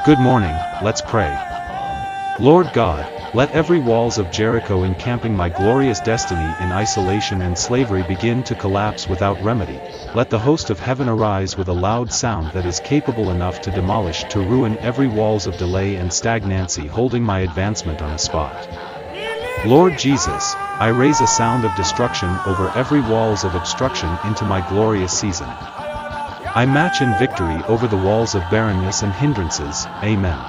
Good morning, let's pray. Lord God, let every walls of Jericho encamping my glorious destiny in isolation and slavery begin to collapse without remedy. Let the host of heaven arise with a loud sound that is capable enough to demolish, to ruin every walls of delay and stagnancy holding my advancement on a spot. Lord Jesus, I raise a sound of destruction over every walls of obstruction into my glorious season. I march in victory over the walls of barrenness and hindrances. Amen.